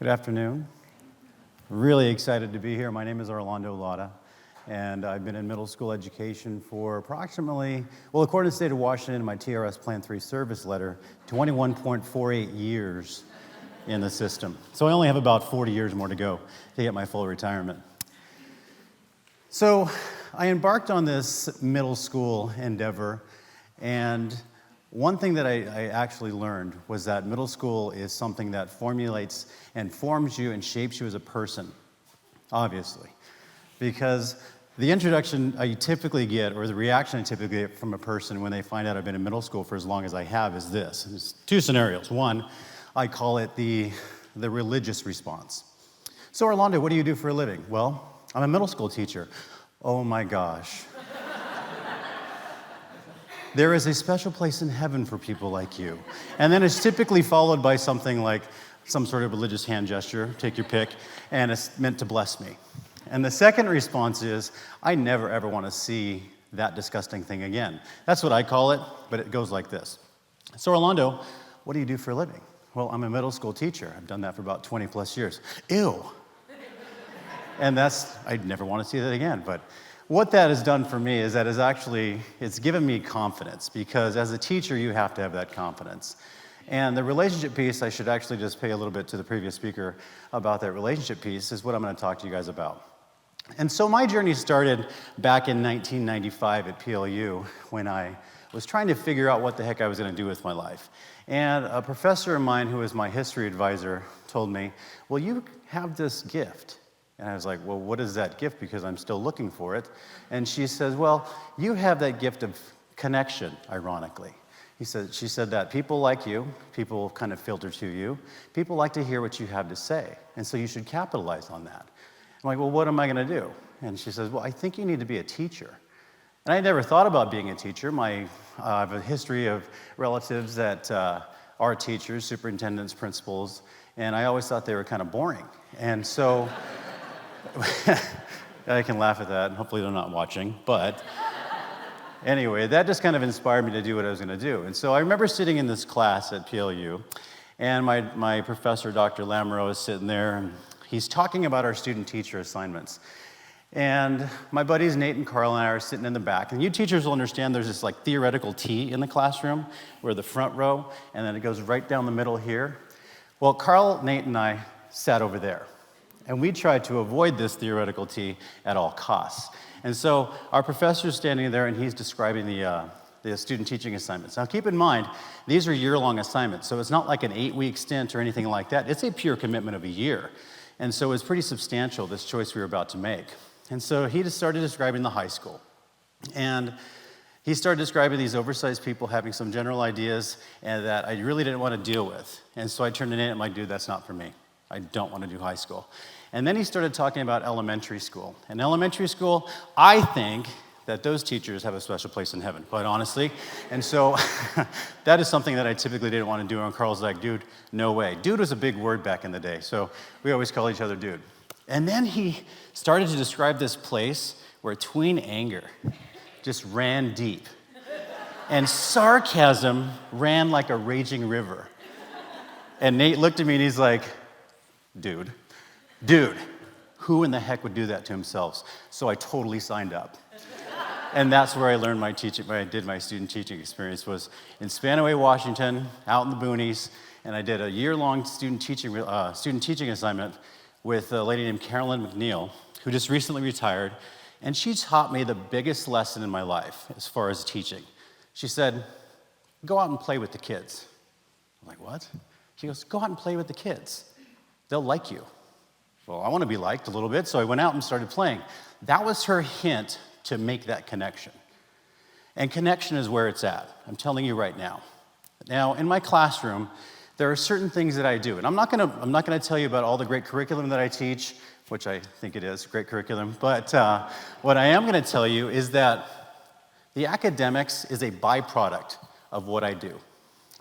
Good afternoon. Really excited to be here. My name is Arlando, Lara, and I've been in middle school education for approximately, well, according to the state of Washington, my TRS Plan 3 service letter, 21.48 years in the system. So I only have about 40 years more to go to get my full retirement. So I embarked on this middle school endeavor, and one thing that I actually learned was that middle school is something that formulates and forms you and shapes you as a person, obviously. Because the introduction I typically get, or the reaction I typically get from a person when they find out I've been in middle school for as long as I have is this. There's two scenarios. One, I call it the religious response. So Arlando, what do you do for a living? Well, I'm a middle school teacher. Oh my gosh. There is a special place in heaven for people like you. And then it's typically followed by something like some sort of religious hand gesture, take your pick, and it's meant to bless me. And the second response is, I never ever want to see that disgusting thing again. That's what I call it, but it goes like this. So Arlando, what do you do for a living? Well, I'm a middle school teacher. I've done that for about 20 plus years. Ew. And I'd never want to see that again, but what that has done for me is that it's given me confidence, because as a teacher, you have to have that confidence. And the relationship piece, I should actually just pay a little bit to the previous speaker about that relationship piece, is what I'm going to talk to you guys about. And so my journey started back in 1995 at PLU when I was trying to figure out what the heck I was going to do with my life. And a professor of mine who was my history advisor told me, well, you have this gift. And I was like, well, what is that gift? Because I'm still looking for it. And she says, well, you have that gift of connection, ironically. She said that people like you, people kind of filter to you, people like to hear what you have to say. And so you should capitalize on that. I'm like, well, what am I going to do? And she says, well, I think you need to be a teacher. And I never thought about being a teacher. I have a history of relatives that are teachers, superintendents, principals, and I always thought they were kind of boring. And so I can laugh at that, and hopefully they're not watching, but anyway, that just kind of inspired me to do what I was going to do. And so I remember sitting in this class at PLU, and my professor, Dr. Lamro, is sitting there, and he's talking about our student-teacher assignments. And my buddies Nate and Carl and I are sitting in the back, and you teachers will understand there's this like theoretical T in the classroom, where the front row, and then it goes right down the middle here. Well, Carl, Nate, and I sat over there. And we tried to avoid this theoretical T at all costs. And so our professor's standing there, and he's describing the student teaching assignments. Now keep in mind, these are year-long assignments, so it's not like an 8-week stint or anything like that. It's a pure commitment of a year. And so it's pretty substantial, this choice we were about to make. And so he just started describing the high school. And he started describing these oversized people having some general ideas and that I really didn't want to deal with. And so I turned it in and I'm like, dude, that's not for me. I don't want to do high school. And then he started talking about elementary school. And elementary school, I think that those teachers have a special place in heaven, quite honestly. And so that is something that I typically didn't want to do. And Carl's like, dude, no way. Dude was a big word back in the day, so we always call each other dude. And then he started to describe this place where tween anger just ran deep. And sarcasm ran like a raging river. And Nate looked at me and he's like, dude, who in the heck would do that to themselves? So I totally signed up. And that's where I learned where I did my student teaching experience was in Spanaway, Washington, out in the boonies, and I did a year-long student teaching assignment with a lady named Carolyn McNeil, who just recently retired, and she taught me the biggest lesson in my life as far as teaching. She said, go out and play with the kids. I'm like, what? She goes, go out and play with the kids. They'll like you. Well, I want to be liked a little bit, so I went out and started playing. That was her hint to make that connection. And connection is where it's at. I'm telling you right now. Now, in my classroom, there are certain things that I do. And I'm not going to tell you about all the great curriculum that I teach, which I think it is, great curriculum. But what I am going to tell you is that the academics is a byproduct of what I do.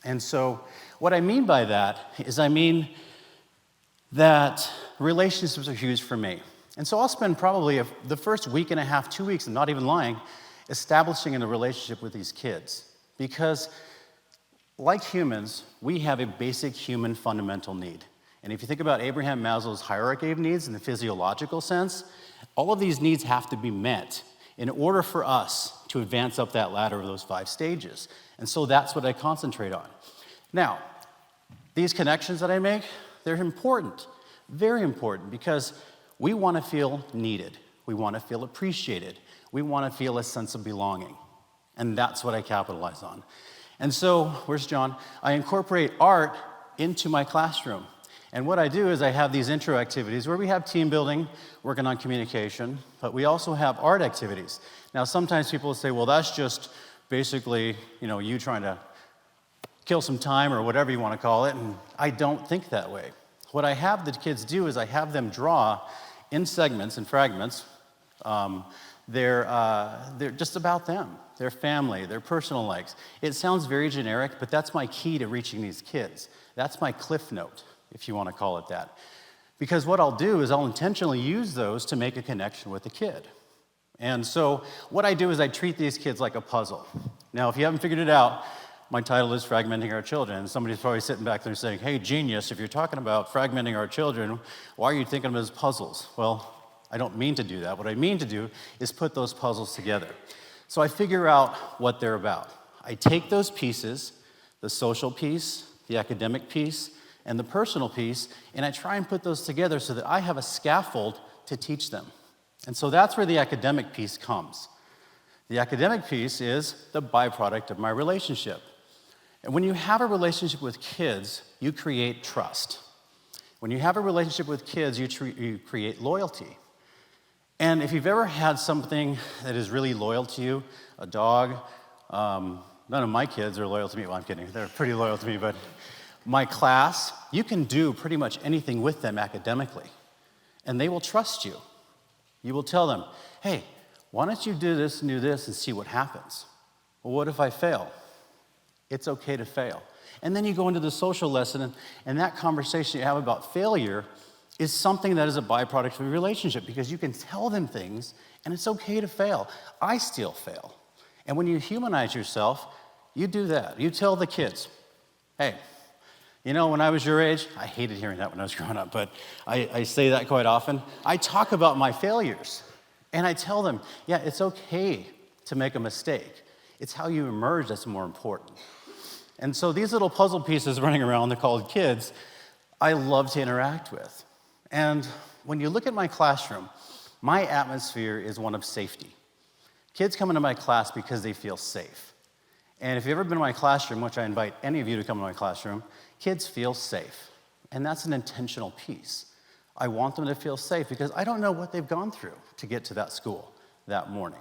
And so what I mean by that is I mean that relationships are huge for me. And so I'll spend probably the first week and a half, 2 weeks, I'm not even lying, establishing a relationship with these kids. Because like humans, we have a basic human fundamental need. And if you think about Abraham Maslow's hierarchy of needs in the physiological sense, all of these needs have to be met in order for us to advance up that ladder of those 5 stages. And so that's what I concentrate on. Now, these connections that I make, they're important, very important, because we want to feel needed. We want to feel appreciated. We want to feel a sense of belonging. And that's what I capitalize on. And so, where's John? I incorporate art into my classroom. And what I do is I have these intro activities where we have team building, working on communication, but we also have art activities. Now, sometimes people will say, well, that's just basically, you trying to kill some time or whatever you want to call it, and I don't think that way. What I have the kids do is I have them draw in segments and fragments. They're just about them, their family, their personal likes. It sounds very generic, but that's my key to reaching these kids. That's my cliff note, if you want to call it that. Because what I'll do is I'll intentionally use those to make a connection with the kid. And so what I do is I treat these kids like a puzzle. Now, if you haven't figured it out, my title is Fragmenting Our Children. And somebody's probably sitting back there saying, hey, genius, if you're talking about fragmenting our children, why are you thinking of them as puzzles? Well, I don't mean to do that. What I mean to do is put those puzzles together. So I figure out what they're about. I take those pieces, the social piece, the academic piece, and the personal piece, and I try and put those together so that I have a scaffold to teach them. And so that's where the academic piece comes. The academic piece is the byproduct of my relationship. And when you have a relationship with kids, you create trust. When you have a relationship with kids, you create loyalty. And if you've ever had something that is really loyal to you, a dog, none of my kids are loyal to me. Well, I'm kidding. They're pretty loyal to me, but my class, you can do pretty much anything with them academically, and they will trust you. You will tell them, hey, why don't you do this and see what happens? Well, what if I fail? It's okay to fail. And then you go into the social lesson, and that conversation you have about failure is something that is a byproduct of a relationship, because you can tell them things, and it's okay to fail. I still fail. And when you humanize yourself, you do that. You tell the kids, hey, when I was your age, I hated hearing that when I was growing up, but I say that quite often. I talk about my failures, and I tell them, yeah, it's okay to make a mistake. It's how you emerge that's more important. And so these little puzzle pieces running around, they're called kids, I love to interact with. And when you look at my classroom, my atmosphere is one of safety. Kids come into my class because they feel safe. And if you've ever been in my classroom, which I invite any of you to come to my classroom, kids feel safe. And that's an intentional piece. I want them to feel safe because I don't know what they've gone through to get to that school that morning.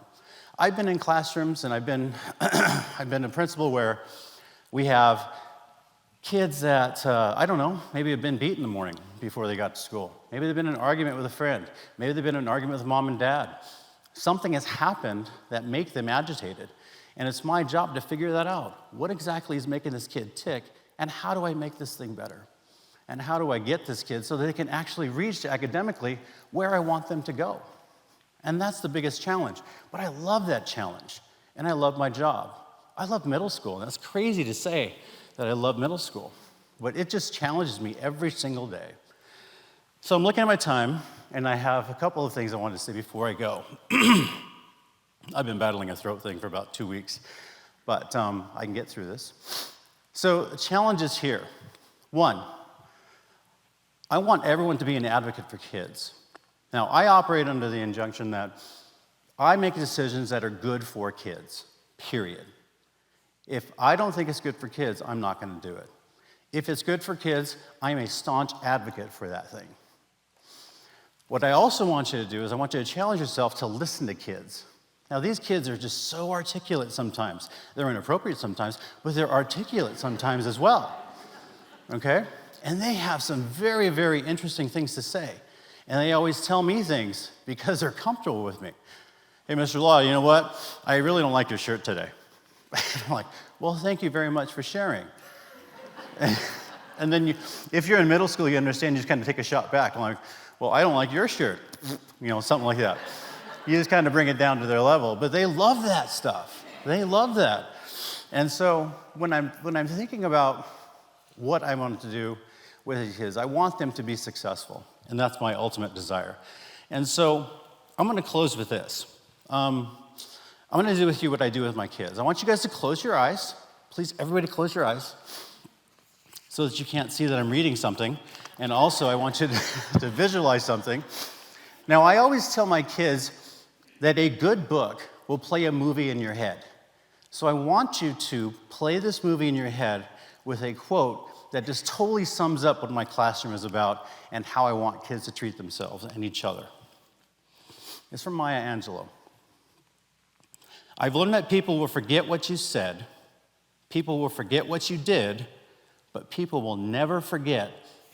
I've been in classrooms, and I've been a principal where we have kids that, maybe have been beat in the morning before they got to school. Maybe they've been in an argument with a friend. Maybe they've been in an argument with mom and dad. Something has happened that makes them agitated. And it's my job to figure that out. What exactly is making this kid tick, and how do I make this thing better? And how do I get this kid so that they can actually reach academically where I want them to go? And that's the biggest challenge. But I love that challenge, and I love my job. I love middle school, and that's crazy to say that I love middle school, but it just challenges me every single day. So I'm looking at my time, and I have a couple of things I wanted to say before I go. I've been battling a throat thing for about 2 weeks, but I can get through this. So the challenge is here. 1, I want everyone to be an advocate for kids. Now, I operate under the injunction that I make decisions that are good for kids, period. If I don't think it's good for kids, I'm not going to do it. If it's good for kids, I'm a staunch advocate for that thing. What I also want you to do is I want you to challenge yourself to listen to kids. Now, these kids are just so articulate sometimes. They're inappropriate sometimes, but they're articulate sometimes as well, okay? And they have some very, very interesting things to say. And they always tell me things because they're comfortable with me. Hey, Mr. Law, you know what? I really don't like your shirt today. I'm like, well, thank you very much for sharing. And then if you're in middle school, you understand, you just kind of take a shot back. I'm like, well, I don't like your shirt. Something like that. You just kind of bring it down to their level. But they love that stuff. They love that. And so when I'm thinking about what I want to do, with kids. I want them to be successful, and that's my ultimate desire. And so I'm going to close with this. I'm going to do with you what I do with my kids. I want you guys to close your eyes. Please, everybody close your eyes so that you can't see that I'm reading something. And also, I want you to visualize something. Now, I always tell my kids that a good book will play a movie in your head. So I want you to play this movie in your head with a quote that just totally sums up what my classroom is about and how I want kids to treat themselves and each other. It's from Maya Angelou. I've learned that people will forget what you said, people will forget what you did, but people will never forget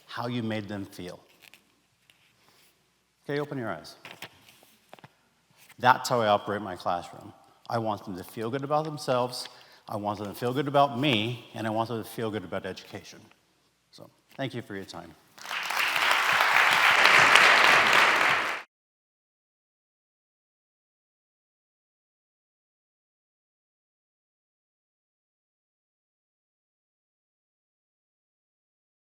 how you made them feel. Okay, open your eyes. That's how I operate my classroom. I want them to feel good about themselves, I want them to feel good about me, and I want them to feel good about education. So, thank you for your time.